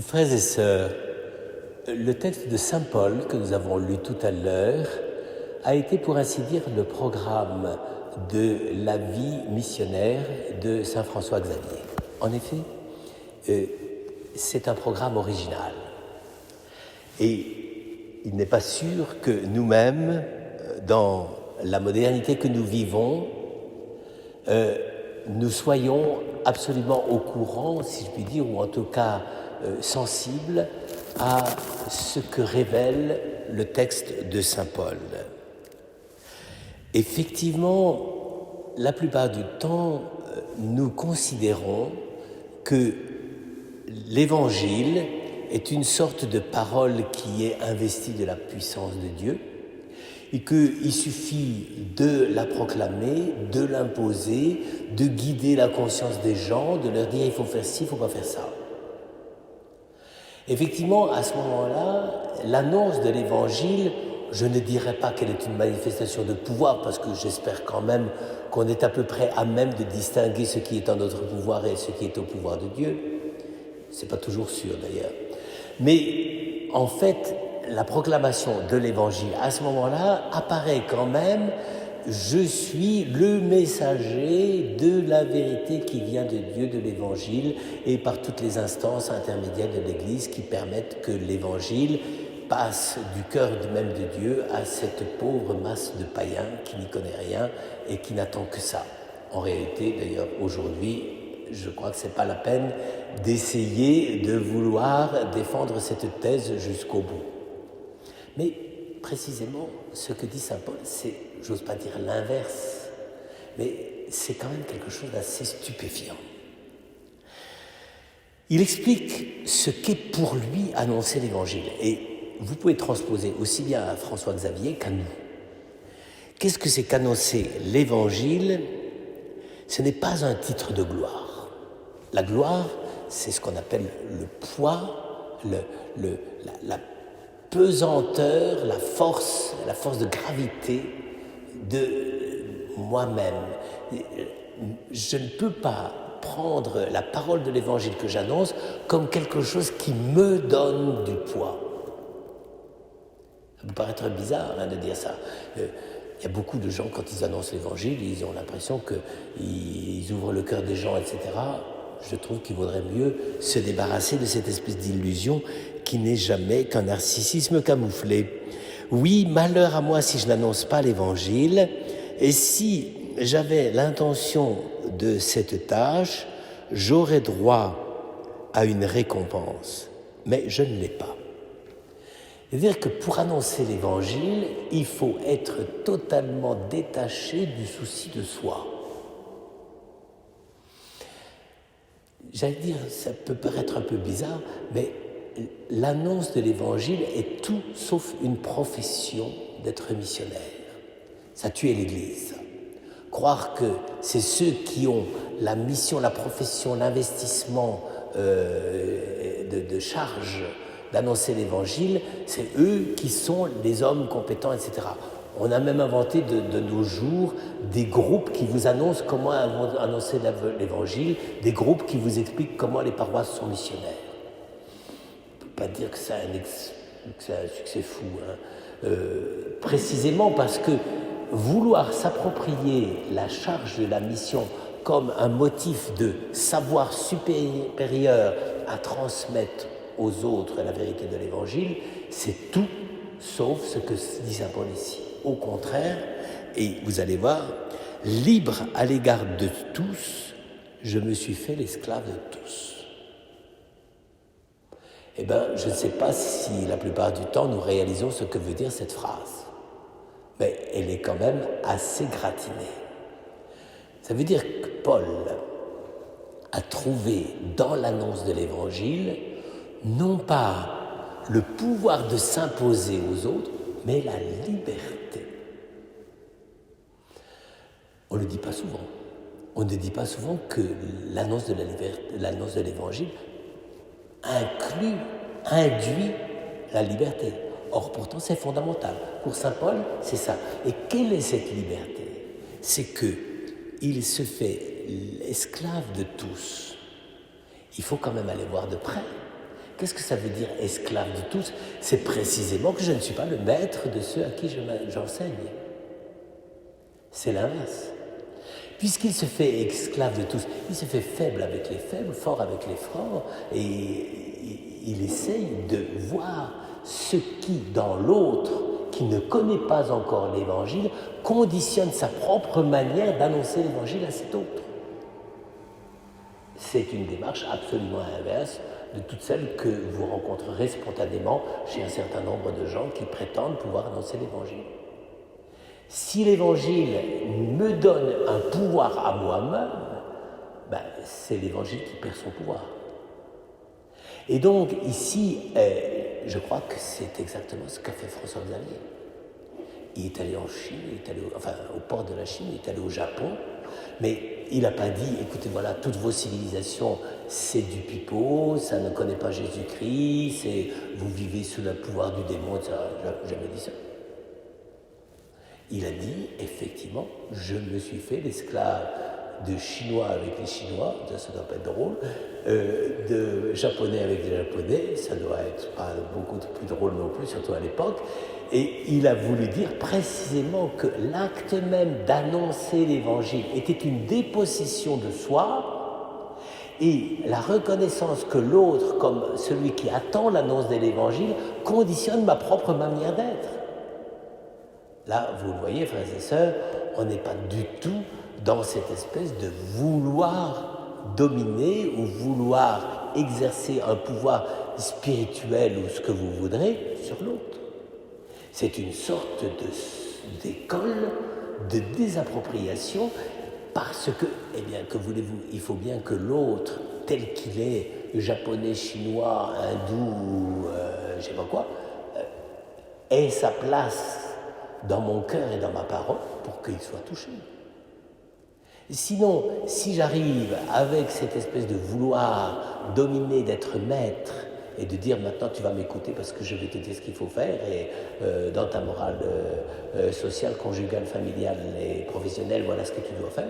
Frères et sœurs, le texte de saint Paul que nous avons lu tout à l'heure a été pour ainsi dire le programme de la vie missionnaire de saint François Xavier. En effet, c'est un programme original et il n'est pas sûr que nous-mêmes, dans la modernité que nous vivons, nous soyons absolument au courant, si je puis dire, ou en tout cas sensibles à ce que révèle le texte de saint Paul. Effectivement, la plupart du temps, nous considérons que l'Évangile est une sorte de parole qui est investie de la puissance de Dieu et qu'il suffit de la proclamer, de l'imposer, de guider la conscience des gens, de leur dire il faut faire ci, il ne faut pas faire ça. Effectivement, à ce moment-là, l'annonce de l'Évangile, je ne dirais pas qu'elle est une manifestation de pouvoir, parce que j'espère quand même qu'on est à peu près à même de distinguer ce qui est en notre pouvoir et ce qui est au pouvoir de Dieu. C'est pas toujours sûr d'ailleurs. Mais en fait, la proclamation de l'Évangile à ce moment-là apparaît quand même « Je suis le messager de la vérité qui vient de Dieu, de l'Évangile, et par toutes les instances intermédiaires de l'Église qui permettent que l'Évangile passe du cœur même de Dieu à cette pauvre masse de païens qui n'y connaît rien et qui n'attend que ça. » En réalité, d'ailleurs, aujourd'hui, je crois que ce n'est pas la peine d'essayer de vouloir défendre cette thèse jusqu'au bout. Mais précisément, ce que dit saint Paul, c'est, j'ose pas dire l'inverse, mais c'est quand même quelque chose d'assez stupéfiant. Il explique ce qu'est pour lui annoncer l'Évangile. Et vous pouvez transposer aussi bien à François Xavier qu'à nous. Qu'est-ce que c'est qu'annoncer l'Évangile ? Ce n'est pas un titre de gloire. La gloire, c'est ce qu'on appelle le poids, la pesanteur, la force de gravité de moi-même. Je ne peux pas prendre la parole de l'Évangile que j'annonce comme quelque chose qui me donne du poids. Ça peut paraître bizarre de dire ça. Il y a beaucoup de gens, quand ils annoncent l'Évangile, ils ont l'impression qu'ils ouvrent le cœur des gens, etc. Je trouve qu'il vaudrait mieux se débarrasser de cette espèce d'illusion qui n'est jamais qu'un narcissisme camouflé. Oui, malheur à moi si je n'annonce pas l'Évangile, et si j'avais l'intention de cette tâche, j'aurais droit à une récompense, mais je ne l'ai pas. C'est-à-dire que pour annoncer l'Évangile, il faut être totalement détaché du souci de soi. J'allais dire, ça peut paraître un peu bizarre, mais l'annonce de l'Évangile est tout sauf une profession d'être missionnaire. Ça tue l'Église. Croire que c'est ceux qui ont la mission, la profession, l'investissement de charge d'annoncer l'Évangile, c'est eux qui sont les hommes compétents, etc. On a même inventé de nos jours des groupes qui vous annoncent comment annoncer l'Évangile, des groupes qui vous expliquent comment les paroisses sont missionnaires. On ne peut pas dire que c'est un succès fou, précisément parce que vouloir s'approprier la charge de la mission comme un motif de savoir supérieur à transmettre aux autres la vérité de l'Évangile, c'est tout sauf ce que dit saint Paul ici. Au contraire, et vous allez voir, libre à l'égard de tous, je me suis fait l'esclave de tous. Eh bien, je ne sais pas si la plupart du temps nous réalisons ce que veut dire cette phrase, mais elle est quand même assez gratinée. Ça veut dire que Paul a trouvé dans l'annonce de l'Évangile non pas le pouvoir de s'imposer aux autres, mais la liberté. On ne le dit pas souvent. On ne dit pas souvent que l'annonce de l'Évangile induit la liberté. Or, pourtant, c'est fondamental. Pour saint Paul, c'est ça. Et quelle est cette liberté ? C'est qu'il se fait l'esclave de tous. Il faut quand même aller voir de près Qu'est-ce que ça veut dire esclave de tous? C'est précisément que je ne suis pas le maître de ceux à qui j'enseigne. C'est l'inverse. Puisqu'il se fait esclave de tous, il se fait faible avec les faibles, fort avec les forts, et il essaye de voir ce qui, dans l'autre, qui ne connaît pas encore l'Évangile, conditionne sa propre manière d'annoncer l'Évangile à cet autre. C'est une démarche absolument inverse de toutes celles que vous rencontrerez spontanément chez un certain nombre de gens qui prétendent pouvoir annoncer l'Évangile. Si l'Évangile me donne un pouvoir à moi-même, c'est l'Évangile qui perd son pouvoir. Et donc ici, je crois que c'est exactement ce qu'a fait François-Xavier. Il est allé en Chine, il est allé au port de la Chine, il est allé au Japon, mais il n'a pas dit, écoutez, voilà, toutes vos civilisations, c'est du pipeau, ça ne connaît pas Jésus-Christ, vous vivez sous le pouvoir du démon, etc. Il n'a jamais dit ça. Il a dit, effectivement, je me suis fait l'esclave de Chinois avec les Chinois, ça doit pas être drôle, de Japonais avec les Japonais, ça doit être pas beaucoup plus drôle non plus, surtout à l'époque. Et il a voulu dire précisément que l'acte même d'annoncer l'Évangile était une dépossession de soi et la reconnaissance que l'autre, comme celui qui attend l'annonce de l'Évangile, conditionne ma propre manière d'être. Là, vous le voyez, frères et sœurs, on n'est pas du tout dans cette espèce de vouloir dominer ou vouloir exercer un pouvoir spirituel ou ce que vous voudrez sur l'autre. C'est une sorte d'école de désappropriation parce que, que voulez-vous, il faut bien que l'autre, tel qu'il est, japonais, chinois, hindou, je ne sais pas quoi, ait sa place dans mon cœur et dans ma parole pour qu'il soit touché. Sinon, si j'arrive avec cette espèce de vouloir dominer, d'être maître et de dire maintenant tu vas m'écouter parce que je vais te dire ce qu'il faut faire et dans ta morale sociale, conjugale, familiale et professionnelle, voilà ce que tu dois faire,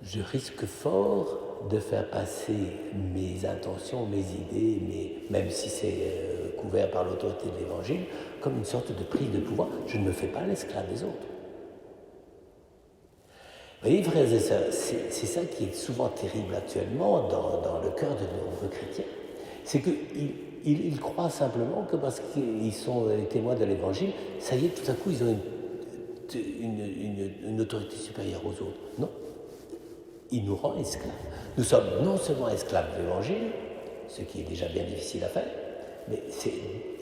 je risque fort de faire passer mes intentions, mes idées, même si c'est couvert par l'autorité de l'Évangile, comme une sorte de prise de pouvoir. Je ne me fais pas l'esclave des autres. Vous voyez, frères et sœurs, c'est ça qui est souvent terrible actuellement dans le cœur de nombreux chrétiens. C'est qu'ils croient simplement que parce qu'ils sont les témoins de l'Évangile, ça y est, tout à coup, ils ont une autorité supérieure aux autres. Non. Il nous rend esclaves. Nous sommes non seulement esclaves de l'Évangile, ce qui est déjà bien difficile à faire, mais c'est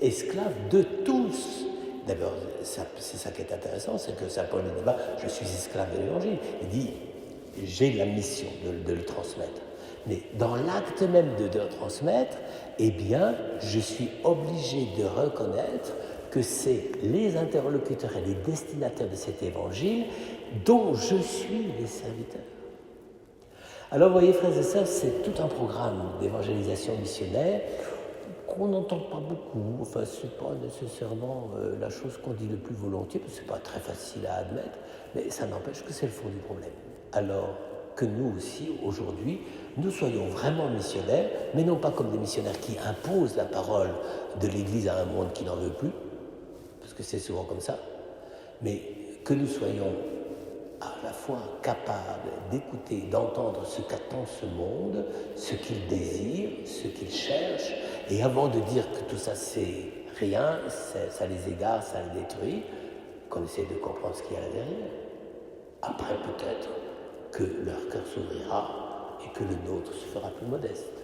esclaves de tous. D'abord, c'est ça qui est intéressant, c'est que Saint Paul ne dit pas « je suis esclave de l'Évangile ». Il dit « j'ai la mission de le transmettre ». Mais dans l'acte même de le transmettre, je suis obligé de reconnaître que c'est les interlocuteurs et les destinataires de cet Évangile dont je suis les serviteurs. Alors, vous voyez, frères et sœurs, c'est tout un programme d'évangélisation missionnaire qu'on n'entend pas beaucoup. Enfin, ce n'est pas nécessairement la chose qu'on dit le plus volontiers, parce que ce n'est pas très facile à admettre, mais ça n'empêche que c'est le fond du problème. Alors que nous aussi, aujourd'hui, nous soyons vraiment missionnaires, mais non pas comme des missionnaires qui imposent la parole de l'Église à un monde qui n'en veut plus, parce que c'est souvent comme ça, mais que nous soyons à la fois capable d'écouter, d'entendre ce qu'attend ce monde, ce qu'il désire, ce qu'il cherche, et avant de dire que tout ça c'est rien, ça les égare, ça les détruit, qu'on essaie de comprendre ce qu'il y a derrière. Après peut-être que leur cœur s'ouvrira et que le nôtre se fera plus modeste.